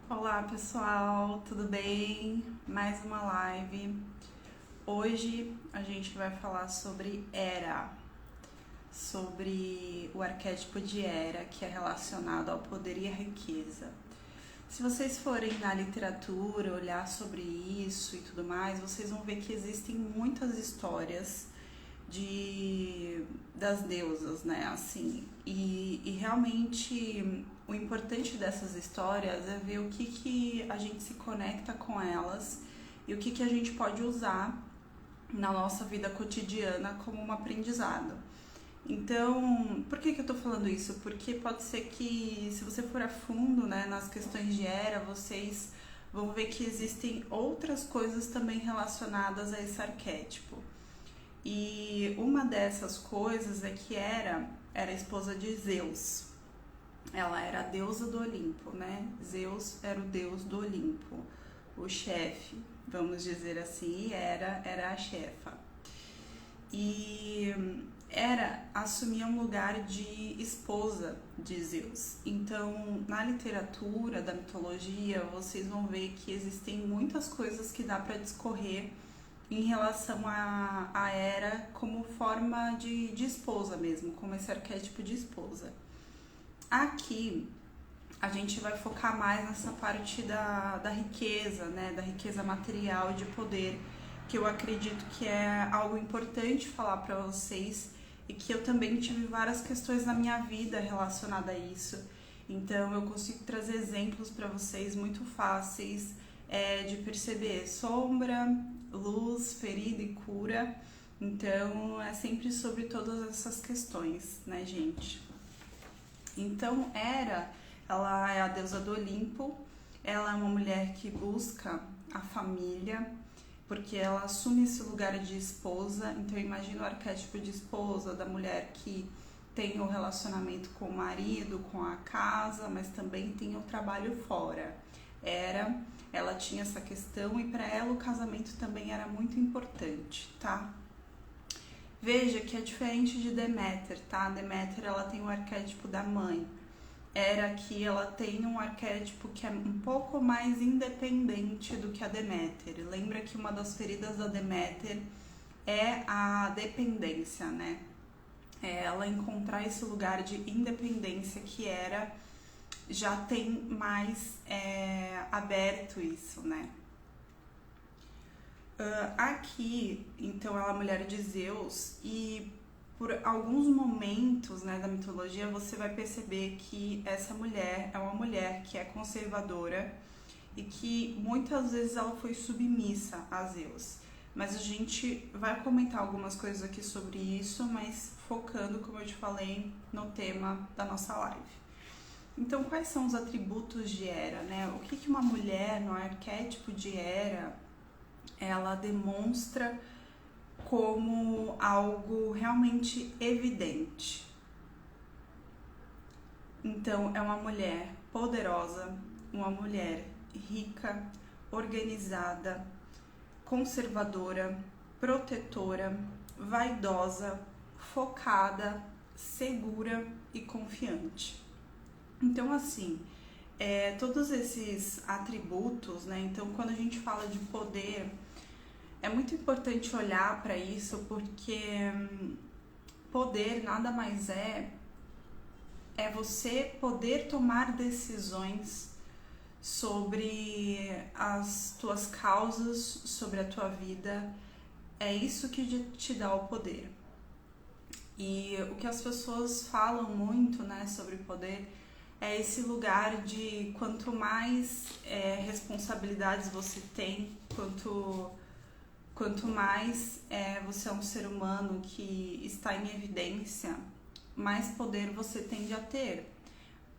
Olá pessoal, tudo bem? Mais uma live. Hoje a gente vai falar sobre Hera, sobre o arquétipo de Hera, que é relacionado ao poder e à riqueza. Se vocês forem na literatura, olhar sobre isso e tudo mais, vocês vão ver que existem muitas histórias das deusas, né? Assim, e realmente o importante dessas histórias é ver o que a gente se conecta com elas e o que a gente pode usar na nossa vida cotidiana como um aprendizado. Então, por que eu tô falando isso? Porque pode ser que, se você for a fundo, né, nas questões de Hera, vocês vão ver que existem outras coisas também relacionadas a esse arquétipo. E uma dessas coisas é que era esposa de Zeus. Ela era a deusa do Olimpo, né? Zeus era o deus do Olimpo, o chefe, vamos dizer assim, e era a chefa. E Hera assumia um lugar de esposa de Zeus. Então, na literatura da mitologia, vocês vão ver que existem muitas coisas que dá para discorrer em relação a Hera como forma de esposa mesmo, como esse arquétipo de esposa. Aqui a gente vai focar mais nessa parte da riqueza, né, da riqueza material de poder, que eu acredito que é algo importante falar para vocês e que eu também tive várias questões na minha vida relacionadas a isso. Então eu consigo trazer exemplos para vocês muito fáceis de perceber sombra, luz, ferida e cura. Então é sempre sobre todas essas questões, né, gente? Então Hera, ela é a deusa do Olimpo, ela é uma mulher que busca a família, porque ela assume esse lugar de esposa. Então imagina o arquétipo de esposa, da mulher que tem o relacionamento com o marido, com a casa, mas também tem o trabalho fora. Ela tinha essa questão e para ela o casamento também era muito importante, tá? Veja que é diferente de Deméter, tá? Deméter, ela tem o arquétipo da mãe. Hera aqui, ela tem um arquétipo que é um pouco mais independente do que a Deméter. Lembra que uma das feridas da Deméter é a dependência, né? É ela encontrar esse lugar de independência que Hera já tem mais aberto isso, né? Aqui, então, ela é a mulher de Zeus e por alguns momentos, né, da mitologia você vai perceber que essa mulher é uma mulher que é conservadora e que muitas vezes ela foi submissa a Zeus. Mas a gente vai comentar algumas coisas aqui sobre isso, mas focando, como eu te falei, no tema da nossa live. Então, quais são os atributos de Hera, né? O que uma mulher no arquétipo de Hera ela demonstra como algo realmente evidente? Então, é uma mulher poderosa, uma mulher rica, organizada, conservadora, protetora, vaidosa, focada, segura e confiante. Então, assim, todos esses atributos, né? Então, quando a gente fala de poder, é muito importante olhar para isso, porque poder nada mais é você poder tomar decisões sobre as tuas causas, sobre a tua vida. É isso que te dá o poder. E o que as pessoas falam muito, né, sobre poder é esse lugar de quanto mais responsabilidades você tem, quanto mais você é um ser humano que está em evidência, mais poder você tende a ter.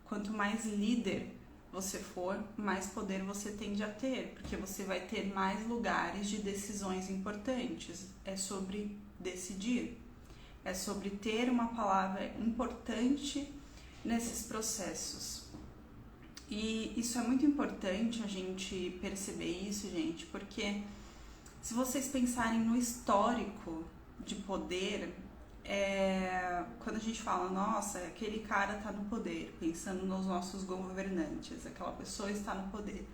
Quanto mais líder você for, mais poder você tende a ter, porque você vai ter mais lugares de decisões importantes. É sobre decidir, é sobre ter uma palavra importante nesses processos. E isso é muito importante a gente perceber isso, gente, porque se vocês pensarem no histórico de poder, quando a gente fala, nossa, aquele cara está no poder, pensando nos nossos governantes, aquela pessoa está no poder.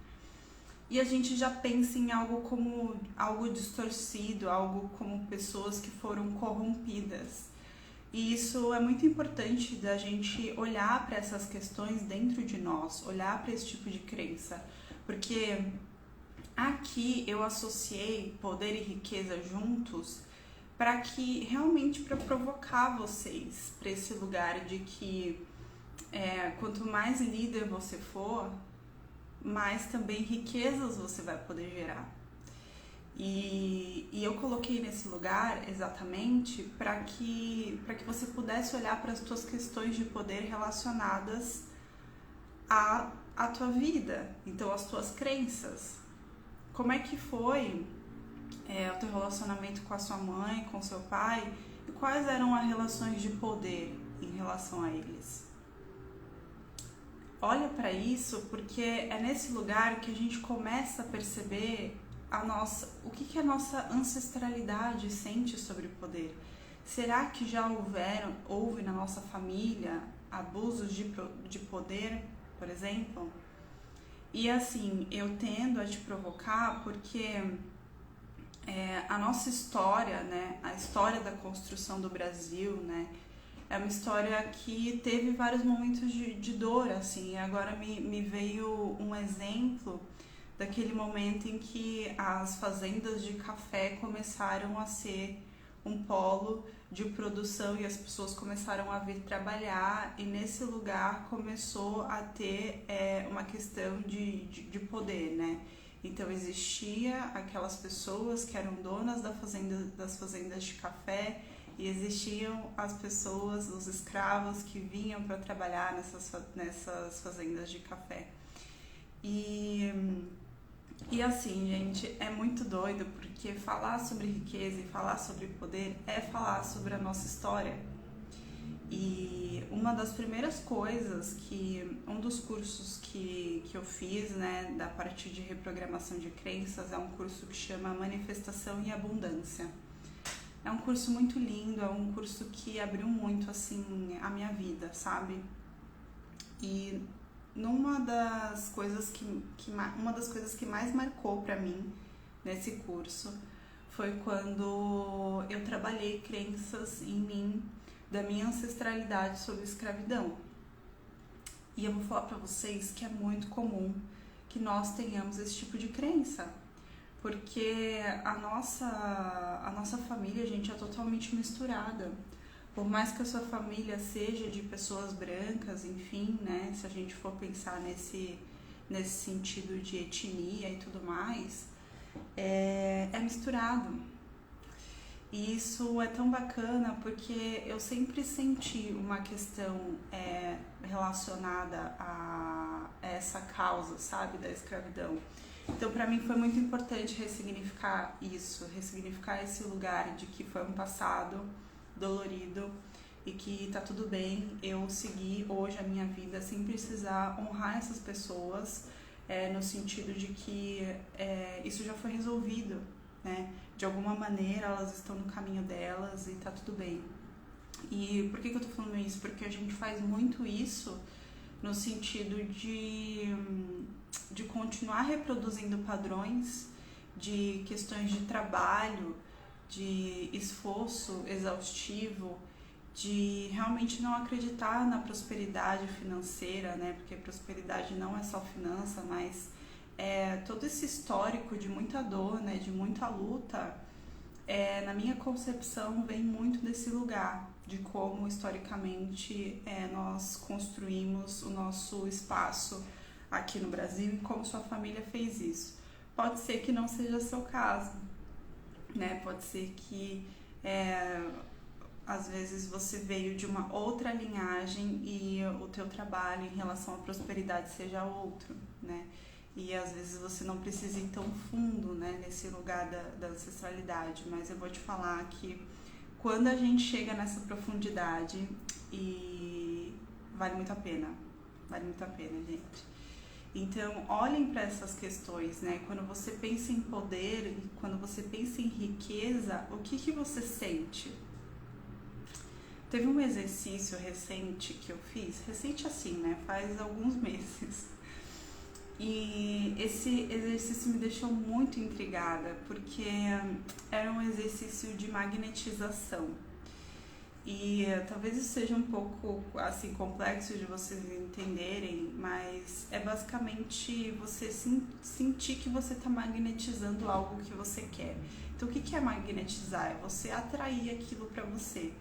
E a gente já pensa em algo como algo distorcido, algo como pessoas que foram corrompidas. E isso é muito importante da gente olhar para essas questões dentro de nós, olhar para esse tipo de crença, porque aqui eu associei poder e riqueza juntos para que realmente para provocar vocês para esse lugar de que quanto mais líder você for, mais também riquezas você vai poder gerar. E eu coloquei nesse lugar exatamente para que você pudesse olhar para as tuas questões de poder relacionadas à tua vida, então as tuas crenças. Como é que foi o teu relacionamento com a sua mãe, com o seu pai, e quais eram as relações de poder em relação a eles? Olha para isso, porque é nesse lugar que a gente começa a perceber o que a nossa ancestralidade sente sobre o poder. Será que já houve na nossa família abusos de poder, por exemplo? E assim, eu tendo a te provocar porque a nossa história, né, a história da construção do Brasil, né, é uma história que teve vários momentos de dor, assim. Agora me veio um exemplo daquele momento em que as fazendas de café começaram a ser um polo de produção e as pessoas começaram a vir trabalhar, e nesse lugar começou a ter uma questão de poder, né? Então existia aquelas pessoas que eram donas das fazendas de café, e existiam as pessoas, os escravos que vinham para trabalhar nessas fazendas de café. E assim, gente, é muito doido, porque falar sobre riqueza e falar sobre poder é falar sobre a nossa história. E uma das primeiras coisas um dos cursos que eu fiz, né, da parte de reprogramação de crenças, é um curso que chama Manifestação e Abundância. É um curso muito lindo, é um curso que abriu muito, assim, a minha vida, sabe? E uma das coisas que mais marcou pra mim nesse curso foi quando eu trabalhei crenças em mim, da minha ancestralidade sobre escravidão. E eu vou falar pra vocês que é muito comum que nós tenhamos esse tipo de crença. Porque a nossa família, gente, é totalmente misturada. Por mais que a sua família seja de pessoas brancas, enfim, né? Se a gente for pensar nesse sentido de etnia e tudo mais, é misturado. E isso é tão bacana porque eu sempre senti uma questão relacionada a essa causa, sabe, da escravidão. Então, para mim foi muito importante ressignificar isso, ressignificar esse lugar de que foi um passado dolorido e que tá tudo bem eu seguir hoje a minha vida sem precisar honrar essas pessoas, no sentido de que isso já foi resolvido, né? De alguma maneira elas estão no caminho delas e tá tudo bem. E por que eu tô falando isso? Porque a gente faz muito isso no sentido de continuar reproduzindo padrões de questões de trabalho, de esforço exaustivo, de realmente não acreditar na prosperidade financeira, né? Porque prosperidade não é só finança, mas todo esse histórico de muita dor, né? De muita luta, na minha concepção vem muito desse lugar, de como historicamente nós construímos o nosso espaço aqui no Brasil e como sua família fez isso. Pode ser que não seja seu caso, né? Pode ser que às vezes você veio de uma outra linhagem e o teu trabalho em relação à prosperidade seja outro, né? E às vezes você não precisa ir tão fundo, né, nesse lugar da ancestralidade, mas eu vou te falar que quando a gente chega nessa profundidade, e vale muito a pena, gente. Então, olhem para essas questões, né? Quando você pensa em poder e quando você pensa em riqueza, o que você sente? Teve um exercício recente que eu fiz, recente assim, né? Faz alguns meses. E esse exercício me deixou muito intrigada, porque era um exercício de magnetização. E talvez isso seja um pouco assim complexo de vocês entenderem, mas é basicamente você sentir que você está magnetizando algo que você quer. Então o que é magnetizar? É você atrair aquilo para você.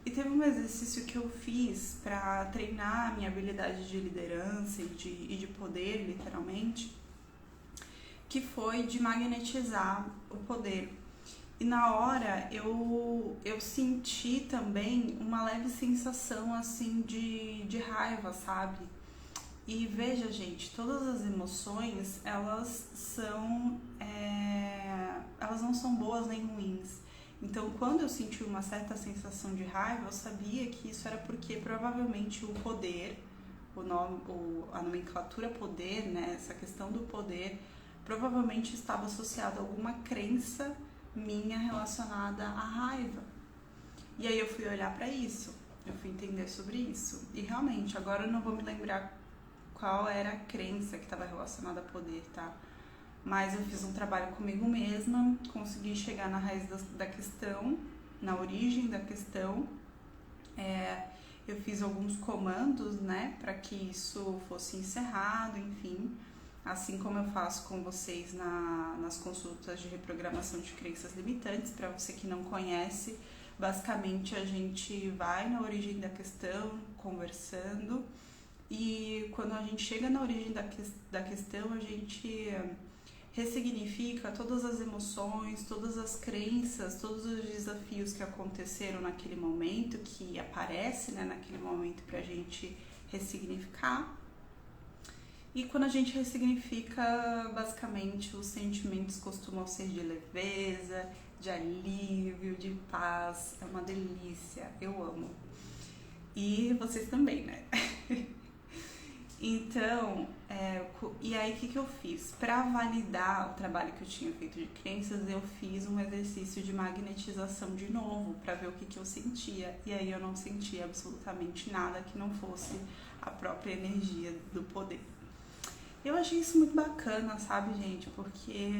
E teve um exercício que eu fiz para treinar a minha habilidade de liderança e de poder, literalmente, que foi de magnetizar o poder. E na hora eu senti também uma leve sensação assim de raiva, sabe? E veja, gente, todas as emoções, elas não são boas nem ruins. Então, quando eu senti uma certa sensação de raiva, eu sabia que isso era porque provavelmente o poder, a nomenclatura poder, né, essa questão do poder, provavelmente estava associada a alguma crença minha relacionada à raiva. E aí eu fui olhar para isso, eu fui entender sobre isso. E realmente, agora eu não vou me lembrar qual era a crença que estava relacionada a poder, tá? Mas eu fiz um trabalho comigo mesma, consegui chegar na raiz da questão, na origem da questão. Eu fiz alguns comandos, né, para que isso fosse encerrado, enfim. Assim como eu faço com vocês nas consultas de reprogramação de crenças limitantes. Para você que não conhece, basicamente a gente vai na origem da questão, conversando. E quando a gente chega na origem da questão, a gente ressignifica todas as emoções, todas as crenças, todos os desafios que aconteceram naquele momento, que aparece, né, naquele momento pra gente ressignificar. E quando a gente ressignifica, basicamente os sentimentos costumam ser de leveza, de alívio, de paz. É uma delícia, eu amo. E vocês também, né? Então, e aí o que eu fiz? Para validar o trabalho que eu tinha feito de crenças, eu fiz um exercício de magnetização de novo, para ver o que eu sentia. E aí eu não sentia absolutamente nada que não fosse a própria energia do poder. Eu achei isso muito bacana, sabe, gente? Porque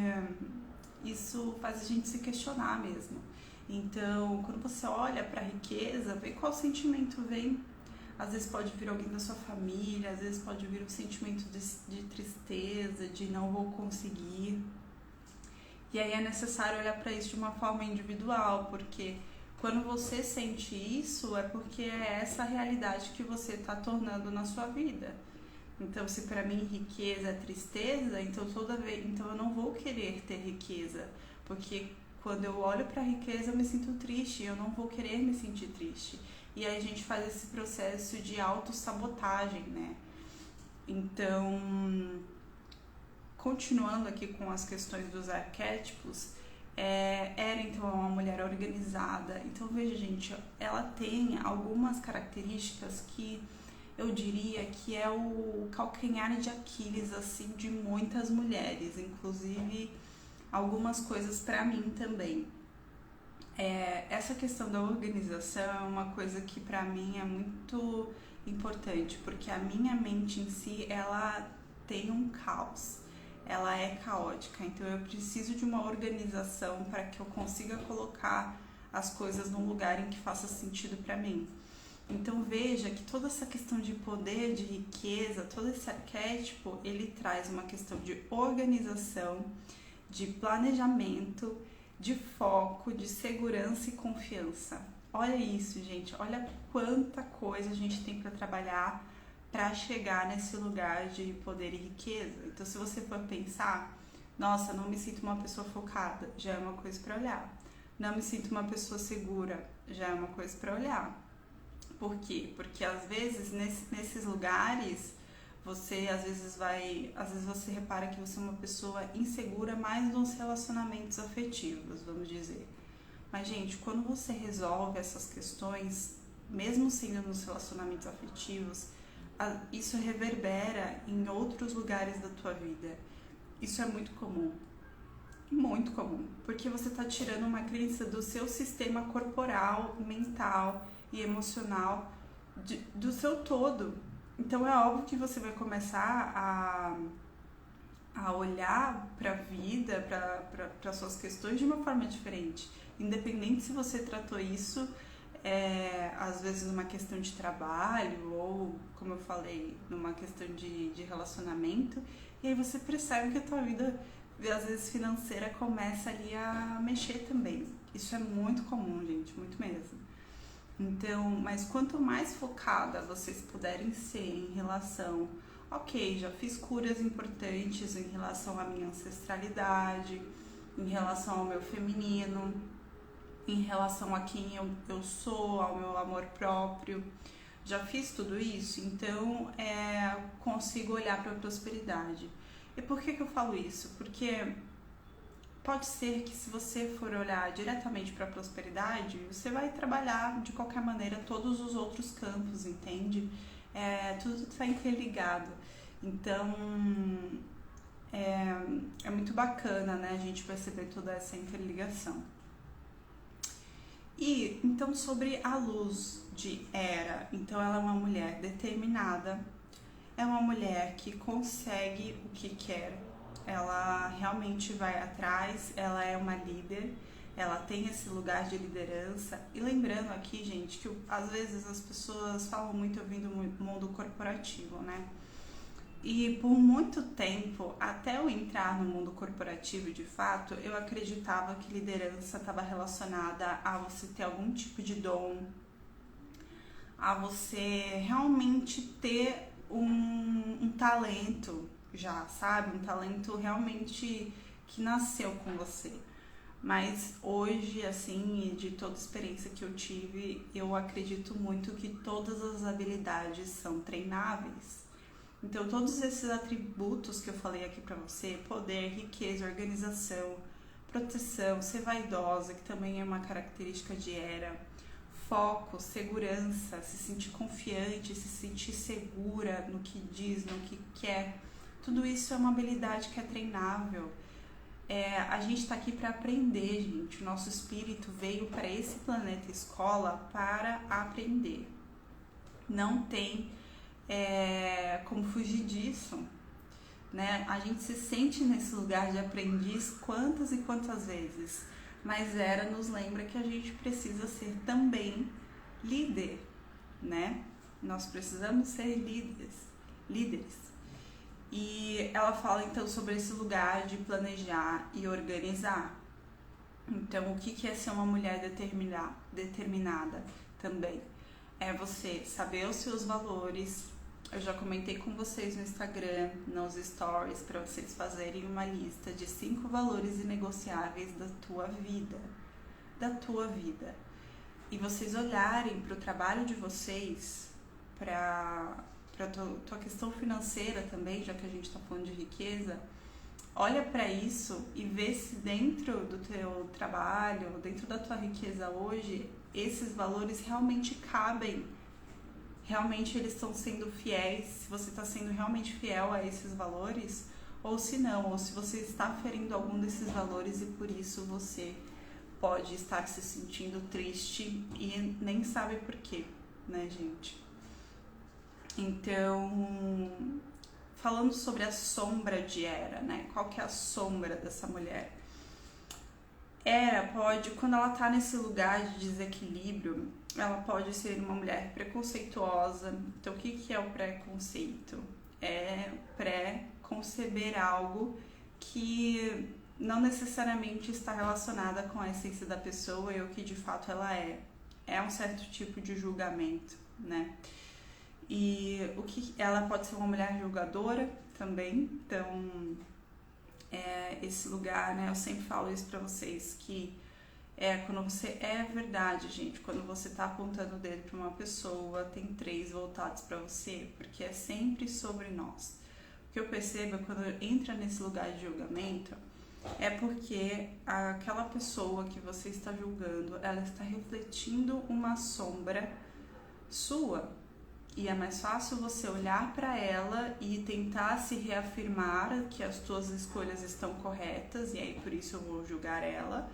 isso faz a gente se questionar mesmo. Então, quando você olha para a riqueza, vê qual sentimento vem. Às vezes pode vir alguém da sua família, às vezes pode vir um sentimento de tristeza, de não vou conseguir. E aí é necessário olhar para isso de uma forma individual, porque quando você sente isso, é porque é essa realidade que você está tornando na sua vida. Então, se para mim riqueza é tristeza, então eu não vou querer ter riqueza, porque quando eu olho para a riqueza eu me sinto triste, eu não vou querer me sentir triste. E aí a gente faz esse processo de autossabotagem, né? Então, continuando aqui com as questões dos arquétipos, era então uma mulher organizada. Então, veja, gente, ela tem algumas características que eu diria que é o calcanhar de Aquiles, assim, de muitas mulheres, inclusive algumas coisas para mim também. Essa questão da organização é uma coisa que para mim é muito importante, porque a minha mente em si, ela tem um caos, ela é caótica, então eu preciso de uma organização para que eu consiga colocar as coisas num lugar em que faça sentido para mim. Então veja que toda essa questão de poder, de riqueza, todo esse arquétipo, ele traz uma questão de organização, de planejamento, de foco, de segurança e confiança. Olha isso, gente, olha quanta coisa a gente tem para trabalhar para chegar nesse lugar de poder e riqueza. Então, se você for pensar, nossa, não me sinto uma pessoa focada, já é uma coisa para olhar. Não me sinto uma pessoa segura, já é uma coisa para olhar. Por quê? Porque às vezes nesses lugares você às vezes você repara que você é uma pessoa insegura mais nos relacionamentos afetivos, vamos dizer. Mas, gente, quando você resolve essas questões, mesmo sendo nos relacionamentos afetivos, isso reverbera em outros lugares da tua vida. Isso é muito comum. Muito comum. Porque você está tirando uma crença do seu sistema corporal, mental, e emocional do seu todo. Então é óbvio que você vai começar a olhar para a vida, para suas questões de uma forma diferente. Independente se você tratou isso, às vezes numa questão de trabalho ou, como eu falei, numa questão de relacionamento. E aí você percebe que a tua vida, às vezes financeira, começa ali a mexer também. Isso é muito comum, gente, muito mesmo. Então, mas quanto mais focada vocês puderem ser em relação, ok, já fiz curas importantes em relação à minha ancestralidade, em relação ao meu feminino, em relação a quem eu sou, ao meu amor próprio, já fiz tudo isso, então consigo olhar para a prosperidade. E por que eu falo isso? Porque pode ser que se você for olhar diretamente para a prosperidade, você vai trabalhar de qualquer maneira todos os outros campos, entende? Tudo está interligado. Então, é muito bacana, né, a gente perceber toda essa interligação. E, então, sobre a luz de Hera, então ela é uma mulher determinada, é uma mulher que consegue o que quer, ela realmente vai atrás, ela é uma líder, ela tem esse lugar de liderança. E lembrando aqui, gente, que às vezes as pessoas falam muito ouvindo o mundo corporativo, né? E por muito tempo, até eu entrar no mundo corporativo de fato, eu acreditava que liderança estava relacionada a você ter algum tipo de dom, a você realmente ter um talento já, sabe? Um talento realmente que nasceu com você. Mas hoje, assim, de toda a experiência que eu tive, eu acredito muito que todas as habilidades são treináveis. Então, todos esses atributos que eu falei aqui pra você, poder, riqueza, organização, proteção, ser vaidosa, que também é uma característica de Hera, foco, segurança, se sentir confiante, se sentir segura no que diz, no que quer, tudo isso é uma habilidade que é treinável. A gente está aqui para aprender, gente. O nosso espírito veio para esse planeta escola para aprender. Não tem como fugir disso, né? A gente se sente nesse lugar de aprendiz quantas e quantas vezes, mas Hera nos lembra que a gente precisa ser também líder, né? Nós precisamos ser líderes. E ela fala então sobre esse lugar de planejar e organizar. Então, o que é ser uma mulher determinada também? É você saber os seus valores. Eu já comentei com vocês no Instagram, nos stories, para vocês fazerem uma lista de 5 valores inegociáveis da tua vida. E vocês olharem para o trabalho de vocês, para tua questão financeira também, já que a gente está falando de riqueza, olha para isso e vê se dentro do teu trabalho, dentro da tua riqueza hoje, esses valores realmente cabem, realmente eles estão sendo fiéis, se você está sendo realmente fiel a esses valores, ou se não, ou se você está ferindo algum desses valores e por isso você pode estar se sentindo triste e nem sabe por quê, né, gente? Então, falando sobre a sombra de Hera, né? Qual que é a sombra dessa mulher? Hera pode, quando ela tá nesse lugar de desequilíbrio, ela pode ser uma mulher preconceituosa. Então, o que é o preconceito? É pré-conceber algo que não necessariamente está relacionada com a essência da pessoa e o que de fato ela é. É um certo tipo de julgamento, né? E ela pode ser uma mulher julgadora também, então esse lugar, né, eu sempre falo isso pra vocês, que quando você verdade, gente, quando você tá apontando o dedo pra uma pessoa, tem 3 voltados pra você, porque é sempre sobre nós. O que eu percebo é quando entra nesse lugar de julgamento, é porque aquela pessoa que você está julgando, ela está refletindo uma sombra sua. E é mais fácil você olhar para ela e tentar se reafirmar que as tuas escolhas estão corretas, e aí por isso eu vou julgar ela.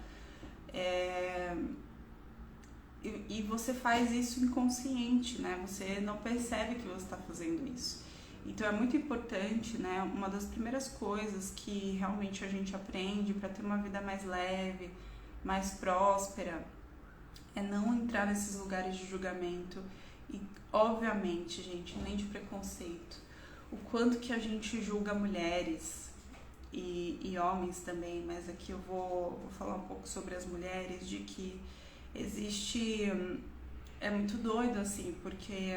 e você faz isso inconsciente, né? Você não percebe que você está fazendo isso. Então é muito importante, né? Uma das primeiras coisas que realmente a gente aprende para ter uma vida mais leve, mais próspera, é não entrar nesses lugares de julgamento e, obviamente, gente, nem de preconceito. O quanto que a gente julga mulheres e homens também, mas aqui eu vou falar um pouco sobre as mulheres, de que existe... É muito doido, assim, porque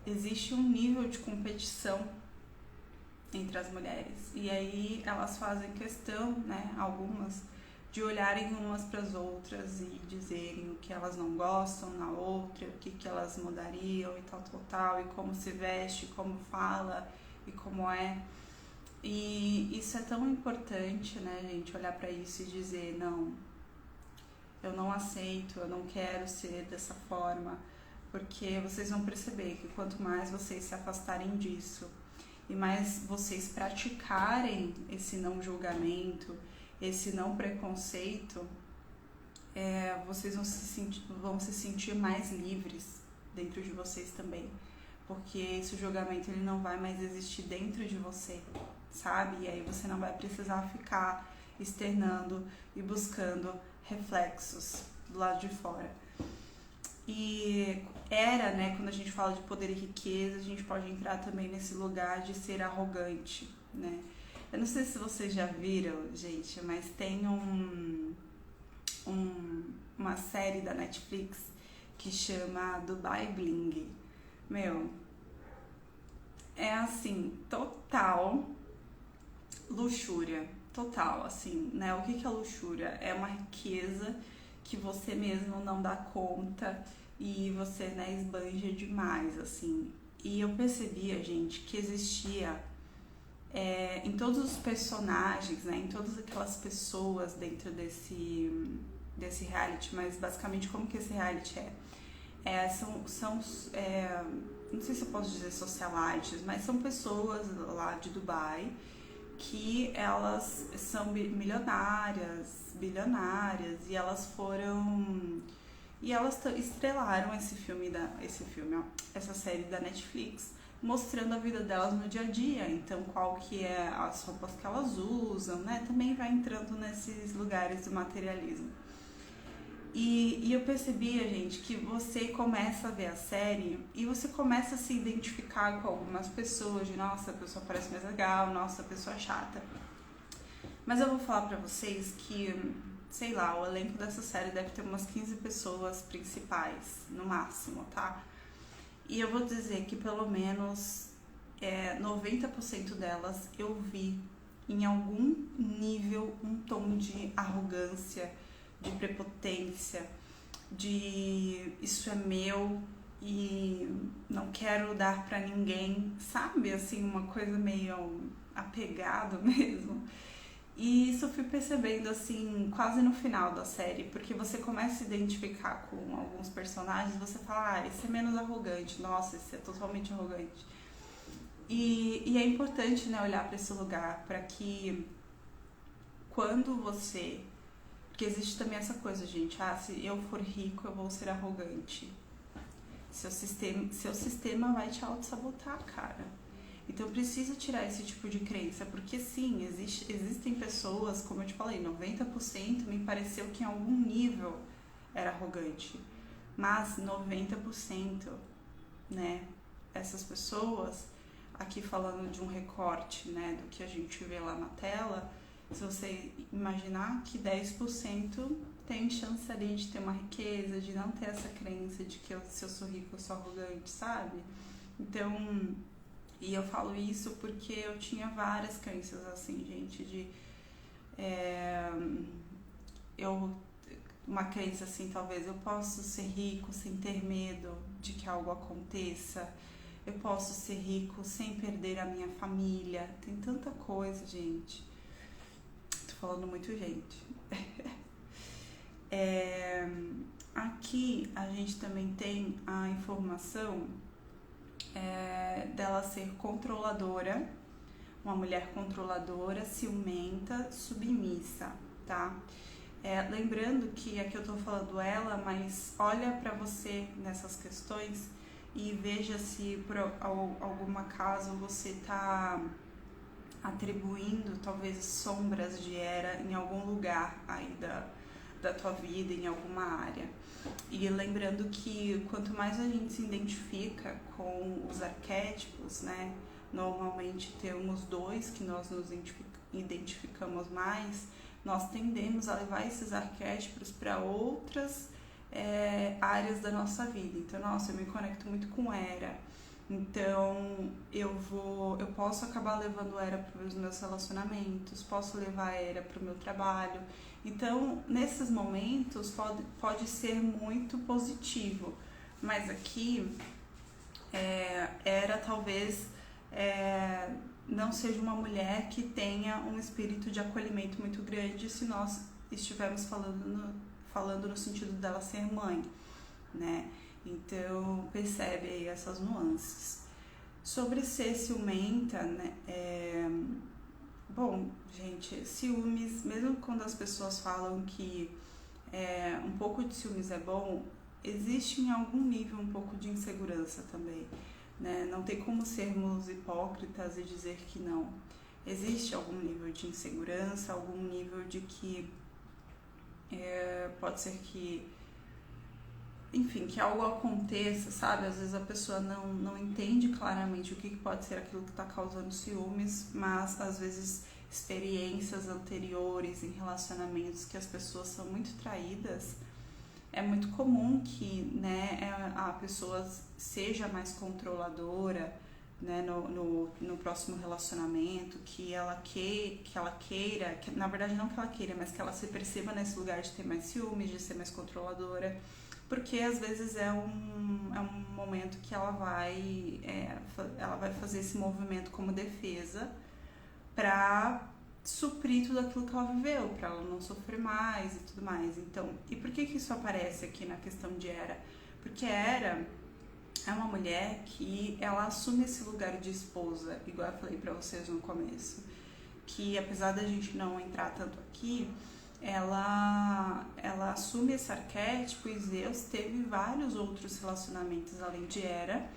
existe um nível de competição entre as mulheres. E aí elas fazem questão, né, algumas, de olharem umas para as outras e dizerem o que elas não gostam na outra, o que elas mudariam e tal, e como se veste, como fala e como é. E isso é tão importante, né, gente, olhar para isso e dizer, não, eu não aceito, eu não quero ser dessa forma, porque vocês vão perceber que quanto mais vocês se afastarem disso e mais vocês praticarem esse não julgamento, esse não preconceito, vocês vão se sentir mais livres dentro de vocês também, porque esse julgamento ele não vai mais existir dentro de você, sabe? E aí você não vai precisar ficar externando e buscando reflexos do lado de fora. E né, quando a gente fala de poder e riqueza, a gente pode entrar também nesse lugar de ser arrogante, né? Eu não sei se vocês já viram, gente, mas tem uma série da Netflix que chama Dubai Bling. Meu, é assim, total luxúria, total, assim, né? O que é luxúria? É uma riqueza que você mesmo não dá conta e você, né, esbanja demais, assim. E eu percebia, gente, que existia em todos os personagens, né, em todas aquelas pessoas dentro desse reality, mas basicamente como que esse reality são não sei se eu posso dizer socialites, mas são pessoas lá de Dubai que elas são milionárias, bilionárias, e elas estrelaram essa série da Netflix, mostrando a vida delas no dia a dia. Então, qual que é as roupas que elas usam, né? Também vai entrando nesses lugares do materialismo. E eu percebia, gente, que você começa a ver a série e você começa a se identificar com algumas pessoas, de nossa, a pessoa parece mais legal, nossa, a pessoa é chata. Mas eu vou falar pra vocês que, sei lá, o elenco dessa série deve ter umas 15 pessoas principais, no máximo, tá? E eu vou dizer que pelo menos 90% delas eu vi em algum nível um tom de arrogância, de prepotência, de isso é meu e não quero dar pra ninguém, sabe? Assim, uma coisa meio apegado mesmo. E isso eu fui percebendo, assim, quase no final da série, porque você começa a se identificar com alguns personagens, você fala, esse é menos arrogante, nossa, esse é totalmente arrogante. E é importante, né, olhar para esse lugar, para que quando você... Porque existe também essa coisa, gente, se eu for rico, eu vou ser arrogante. Seu sistema vai te auto-sabotar, cara. Então precisa tirar esse tipo de crença, porque sim, existem pessoas, como eu te falei, 90% me pareceu que em algum nível era arrogante, mas 90%, né, essas pessoas, aqui falando de um recorte, né, do que a gente vê lá na tela, se você imaginar que 10% tem chance ali de ter uma riqueza, de não ter essa crença de que se eu sou rico eu sou arrogante, sabe? Então... E eu falo isso porque eu tinha várias crenças assim, gente, uma crença assim, talvez eu posso ser rico sem ter medo de que algo aconteça, eu posso ser rico sem perder a minha família, tem tanta coisa, gente. Tô falando muito, gente. Aqui a gente também tem a informação dela ser controladora, uma mulher controladora, ciumenta, submissa, tá? lembrando que aqui eu tô falando ela, mas olha para você nessas questões e veja se por algum acaso você tá atribuindo talvez sombras de Hera em algum lugar aí da tua vida, em alguma área. E lembrando que quanto mais a gente se identifica com os arquétipos, né, normalmente temos 2 que nós nos identificamos mais, nós tendemos a levar esses arquétipos para outras áreas da nossa vida. Então, nossa, eu me conecto muito com Hera, então eu posso acabar levando Hera para os meus relacionamentos, posso levar Hera para o meu trabalho. Então, nesses momentos pode ser muito positivo, mas aqui Hera talvez não seja uma mulher que tenha um espírito de acolhimento muito grande se nós estivermos falando no sentido dela ser mãe, né? Então, percebe aí essas nuances. Sobre ser ciumenta, né? Bom, gente, ciúmes, mesmo quando as pessoas falam que um pouco de ciúmes é bom, existe em algum nível um pouco de insegurança também, né? Não tem como sermos hipócritas e dizer que não. Existe algum nível de insegurança, algum nível de que pode ser que, enfim, que algo aconteça, sabe? Às vezes a pessoa não entende claramente o que pode ser aquilo que está causando ciúmes, mas às vezes experiências anteriores em relacionamentos que as pessoas são muito traídas, é muito comum que, né, a pessoa seja mais controladora, né, no próximo relacionamento, que ela queira, que, na verdade não que ela queira, mas que ela se perceba nesse lugar de ter mais ciúmes, de ser mais controladora, porque às vezes é um momento que ela vai fazer esse movimento como defesa para suprir tudo aquilo que ela viveu, para ela não sofrer mais e tudo mais. Então, e por que isso aparece aqui na questão de Hera? Porque Hera é uma mulher que ela assume esse lugar de esposa, igual eu falei para vocês no começo, que apesar da gente não entrar tanto aqui, ela assume esse arquétipo, e Zeus teve vários outros relacionamentos além de Hera,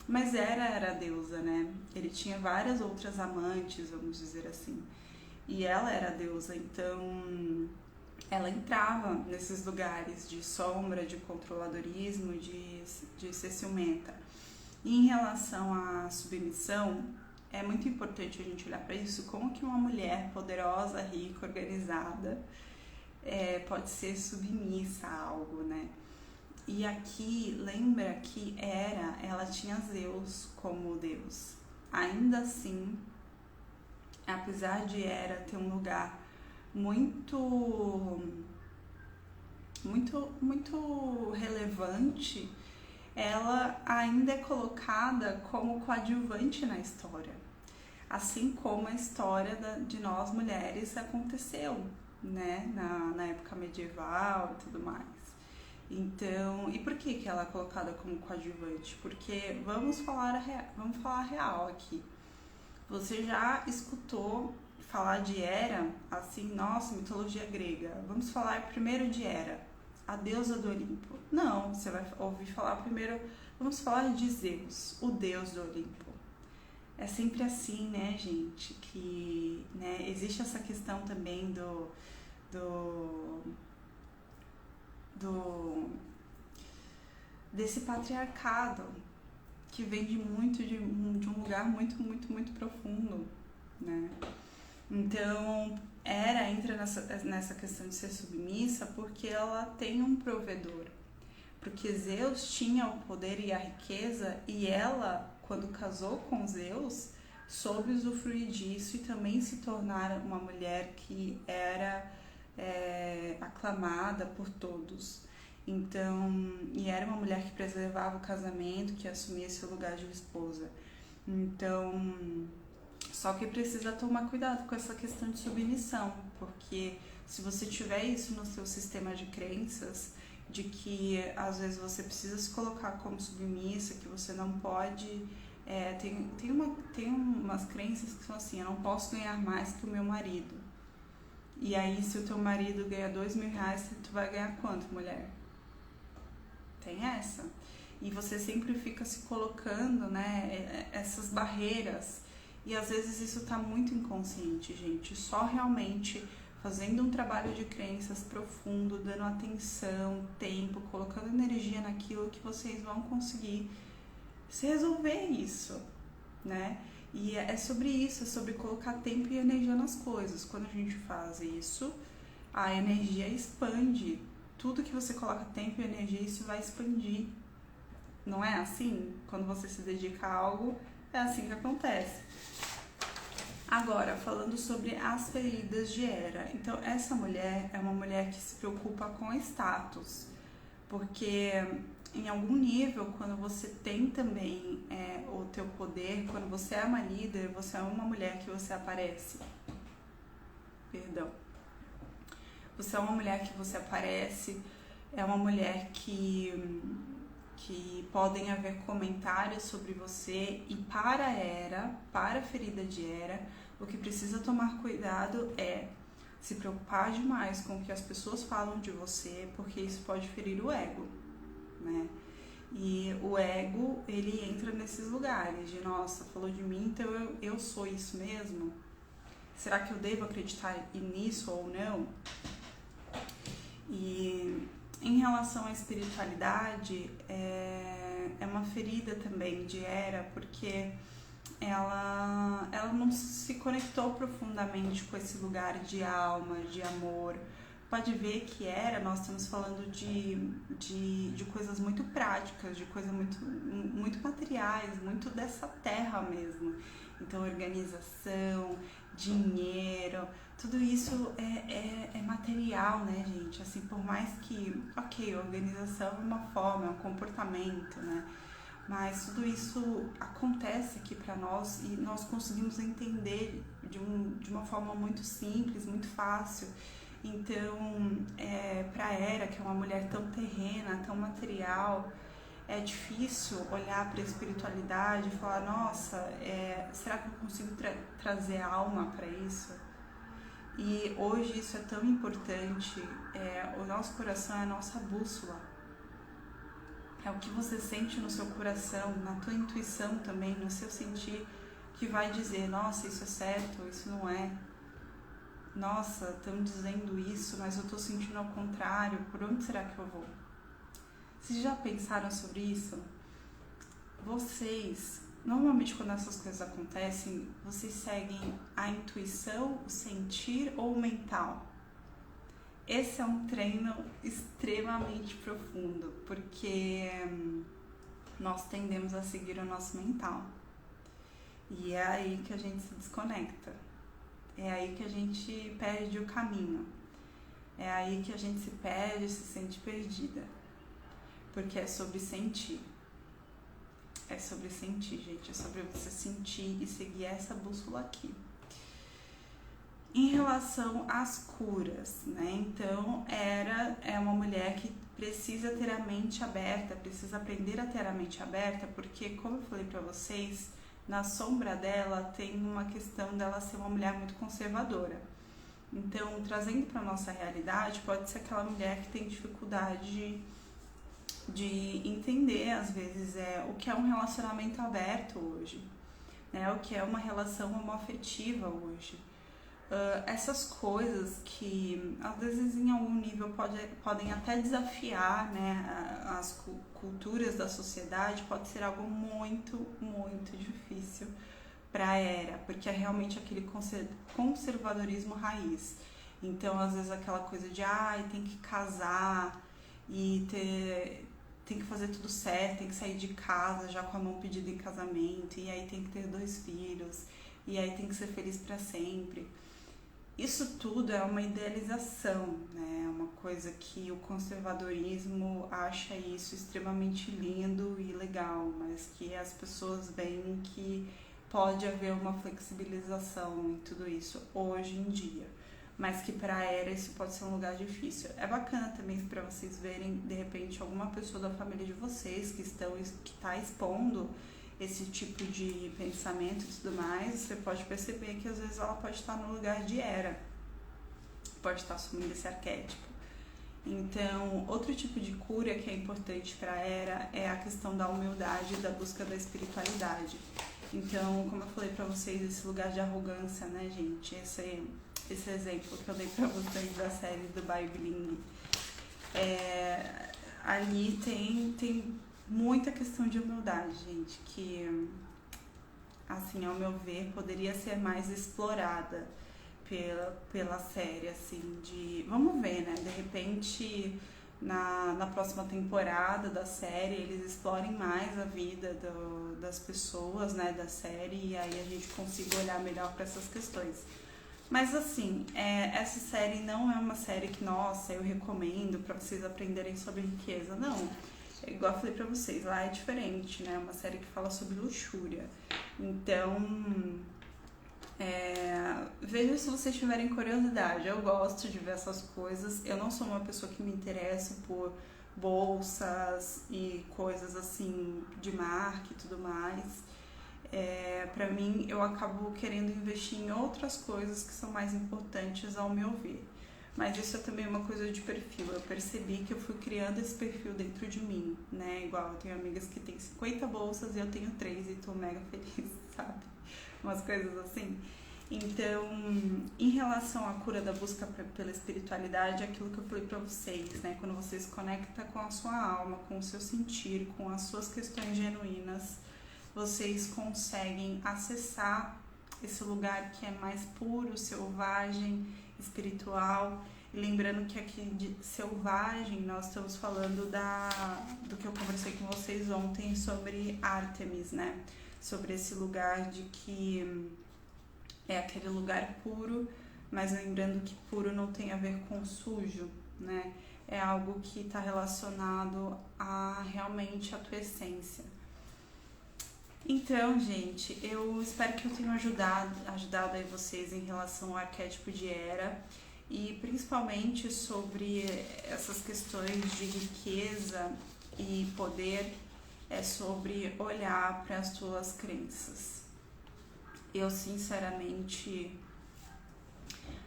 mas Hera era a deusa, né? Ele tinha várias outras amantes, vamos dizer assim, e ela era a deusa, então ela entrava nesses lugares de sombra, de controladorismo, de ser ciumenta. E em relação à submissão, é muito importante a gente olhar para isso, como que uma mulher poderosa, rica, organizada pode ser submissa a algo, né? E aqui, lembra que ela tinha Zeus como deus. Ainda assim, apesar de Hera ter um lugar muito relevante, ela ainda é colocada como coadjuvante na história, assim como a história de nós mulheres aconteceu, né, na época medieval e tudo mais. Então, e por que ela é colocada como coadjuvante? Porque vamos falar real aqui. Você já escutou falar de Hera, assim, nossa, mitologia grega. Vamos falar primeiro de Hera, a deusa do Olimpo. Não, você vai ouvir falar primeiro, vamos falar de Zeus, o deus do Olimpo. É sempre assim, né, gente, que, né, existe essa questão também desse patriarcado que vem de um lugar muito, muito, muito profundo, né? Então, Hera entra nessa questão de ser submissa porque ela tem um provedor. Porque Zeus tinha o poder e a riqueza, e ela, quando casou com Zeus, soube usufruir disso e também se tornar uma mulher que era aclamada por todos. Então, e era uma mulher que preservava o casamento, que assumia esse lugar de esposa. Então, só que precisa tomar cuidado com essa questão de submissão, porque se você tiver isso no seu sistema de crenças, de que às vezes você precisa se colocar como submissa, que você não pode... tem umas crenças que são assim, eu não posso ganhar mais que o meu marido. E aí, se o teu marido ganha R$2.000, tu vai ganhar quanto, mulher? Tem essa. E você sempre fica se colocando, né, essas barreiras. E às vezes isso tá muito inconsciente, gente. Só realmente fazendo um trabalho de crenças profundo, dando atenção, tempo, colocando energia naquilo que vocês vão conseguir se resolver isso, né? E é sobre isso, é sobre colocar tempo e energia nas coisas. Quando a gente faz isso, a energia expande. Tudo que você coloca tempo e energia, isso vai expandir. Não é assim? Quando você se dedica a algo, é assim que acontece. Agora, falando sobre as feridas de Hera. Então, essa mulher é uma mulher que se preocupa com status. Porque em algum nível, quando você tem também o teu poder, quando você é uma líder, você é uma mulher que você aparece. Perdão. Você é uma mulher que você aparece, é uma mulher que podem haver comentários sobre você, e para a ferida de Hera, o que precisa tomar cuidado é se preocupar demais com o que as pessoas falam de você, porque isso pode ferir o ego, né? E o ego, ele entra nesses lugares de, nossa, falou de mim, então eu sou isso mesmo? Será que eu devo acreditar nisso ou não? E em relação à espiritualidade, é uma ferida também de Hera, porque ela não se conectou profundamente com esse lugar de alma, de amor. Pode ver que nós estamos falando de coisas muito práticas, de coisas muito materiais, muito dessa terra mesmo. Então, organização, dinheiro, tudo isso é material, né, gente? Assim, por mais que, organização é uma forma, é um comportamento, né? Mas tudo isso acontece aqui para nós e nós conseguimos entender de uma forma muito simples, muito fácil. Então, para Hera, que é uma mulher tão terrena, tão material, é difícil olhar para a espiritualidade e falar, nossa, será que eu consigo trazer alma para isso? E hoje isso é tão importante, o nosso coração é a nossa bússola. É o que você sente no seu coração, na tua intuição também, no seu sentir, que vai dizer, nossa, isso é certo, isso não é. Nossa, estão dizendo isso, mas eu estou sentindo ao contrário, por onde será que eu vou? Vocês já pensaram sobre isso? Vocês, normalmente quando essas coisas acontecem, vocês seguem a intuição, o sentir ou o mental? Esse é um treino extremamente profundo, porque nós tendemos a seguir o nosso mental. E é aí que a gente se desconecta. É aí que a gente perde o caminho. É aí que a gente se perde e se sente perdida. Porque é sobre sentir. É sobre sentir, gente. É sobre você sentir e seguir essa bússola aqui. Em relação às curas, né? Então, Hera é uma mulher que precisa ter a mente aberta, precisa aprender a ter a mente aberta, porque, como eu falei pra vocês, na sombra dela tem uma questão dela ser uma mulher muito conservadora. Então, trazendo para nossa realidade, pode ser aquela mulher que tem dificuldade de entender, às vezes, o que é um relacionamento aberto hoje, né? O que é uma relação homoafetiva hoje. Essas coisas que às vezes em algum nível podem até desafiar, né, as culturas da sociedade, pode ser algo muito, muito difícil para Hera, porque é realmente aquele conservadorismo raiz. Então, às vezes aquela coisa de tem que casar e tem que fazer tudo certo, tem que sair de casa já com a mão pedida em casamento, e aí tem que ter 2 filhos, e aí tem que ser feliz para sempre. Isso tudo é uma idealização, né? É uma coisa que o conservadorismo acha isso extremamente lindo e legal, mas que as pessoas veem que pode haver uma flexibilização em tudo isso hoje em dia, mas que para Hera isso pode ser um lugar difícil. É bacana também para vocês verem, de repente, alguma pessoa da família de vocês que está expondo esse tipo de pensamento e tudo mais, você pode perceber que às vezes ela pode estar no lugar de Hera. pode estar assumindo esse arquétipo. Então, outro tipo de cura que é importante para a Hera é a questão da humildade e da busca da espiritualidade. Então, como eu falei para vocês, esse lugar de arrogância, né, gente? Esse exemplo que eu dei para vocês da série do Bling. Ali tem muita questão de humildade, gente, que, assim, ao meu ver, poderia ser mais explorada pela série, assim, de... Vamos ver, né? De repente, na próxima temporada da série, eles explorem mais a vida das pessoas, né, da série, e aí a gente consiga olhar melhor para essas questões. Mas, assim, essa série não é uma série que, nossa, eu recomendo para vocês aprenderem sobre riqueza, não. Igual eu falei pra vocês, lá é diferente, né? É uma série que fala sobre luxúria. Então, vejam se vocês tiverem curiosidade. Eu gosto de ver essas coisas. Eu não sou uma pessoa que me interessa por bolsas e coisas assim de marca e tudo mais. Pra mim, eu acabo querendo investir em outras coisas que são mais importantes ao meu ver. Mas isso é também uma coisa de perfil. Eu percebi que eu fui criando esse perfil dentro de mim, né? Igual eu tenho amigas que têm 50 bolsas e eu tenho 3 e tô mega feliz, sabe? Umas coisas assim. Então, em relação à cura da busca pela espiritualidade, é aquilo que eu falei pra vocês, né? Quando você se conecta com a sua alma, com o seu sentir, com as suas questões genuínas, vocês conseguem acessar esse lugar que é mais puro, selvagem, espiritual. E lembrando que aqui de selvagem nós estamos falando do que eu conversei com vocês ontem sobre Ártemis, né? Sobre esse lugar de que é aquele lugar puro, mas lembrando que puro não tem a ver com sujo, né? É algo que está relacionado a realmente a tua essência. Então, gente, eu espero que eu tenha ajudado aí vocês em relação ao arquétipo de Hera e principalmente sobre essas questões de riqueza e poder, sobre olhar para as tuas crenças. Eu, sinceramente,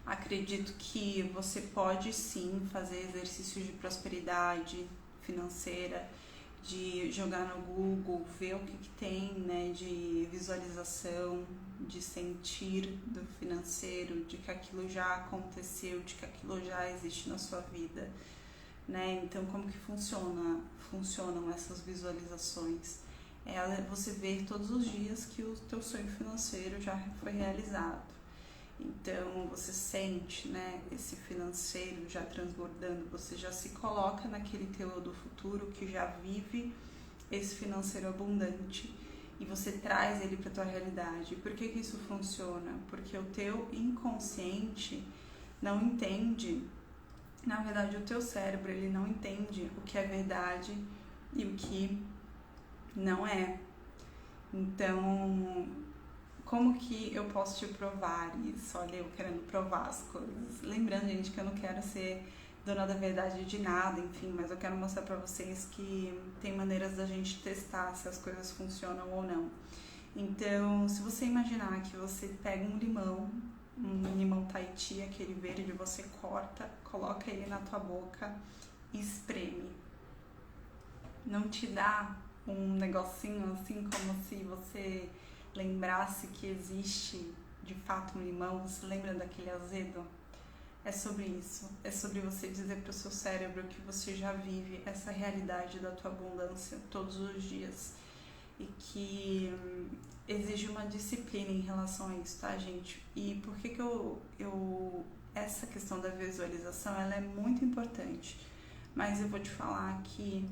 acredito que você pode sim fazer exercícios de prosperidade financeira, de jogar no Google, ver o que tem, né, de visualização, de sentir do financeiro, de que aquilo já aconteceu, de que aquilo já existe na sua vida, né? Então, como que funcionam essas visualizações? Você ver todos os dias que o teu sonho financeiro já foi realizado. Então, você sente, né, esse financeiro já transbordando, você já se coloca naquele teu eu do futuro que já vive esse financeiro abundante e você traz ele para tua realidade. Por que isso funciona? Porque o teu inconsciente não entende, na verdade o teu cérebro ele não entende o que é verdade e o que não é. Então, como que eu posso te provar isso? Olha, eu querendo provar as coisas. Lembrando, gente, que eu não quero ser dona da verdade de nada, enfim, mas eu quero mostrar pra vocês que tem maneiras da gente testar se as coisas funcionam ou não. Então, se você imaginar que você pega um limão Tahiti, aquele verde, você corta, coloca ele na tua boca e espreme. Não te dá um negocinho assim como se você lembrasse que existe de fato um limão? Você lembra daquele azedo? É sobre isso, é sobre você dizer para o seu cérebro que você já vive essa realidade da tua abundância todos os dias e que exige uma disciplina em relação a isso, tá, gente? E por que essa questão da visualização, ela é muito importante, mas eu vou te falar que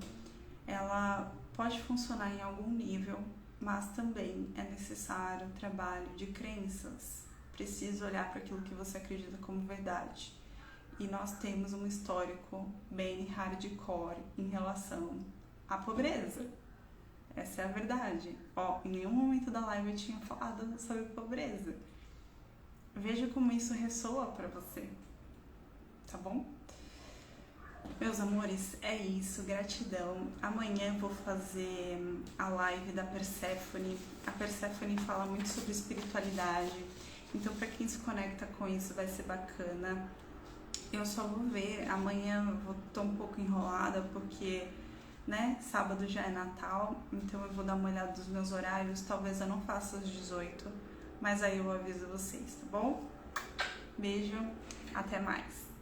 ela pode funcionar em algum nível, mas também é necessário trabalho de crenças. Precisa olhar para aquilo que você acredita como verdade. E nós temos um histórico bem hardcore em relação à pobreza. Essa é a verdade. Em nenhum momento da live eu tinha falado sobre pobreza. Veja como isso ressoa para você, tá bom? Meus amores, é isso, gratidão. Amanhã eu vou fazer a live da Perséfone. A Perséfone fala muito sobre espiritualidade, então para quem se conecta com isso vai ser bacana. Eu só vou ver, amanhã eu vou tô um pouco enrolada porque, né, sábado já é Natal, então eu vou dar uma olhada nos meus horários, talvez eu não faça às 18, mas aí eu aviso vocês, tá bom? Beijo, até mais!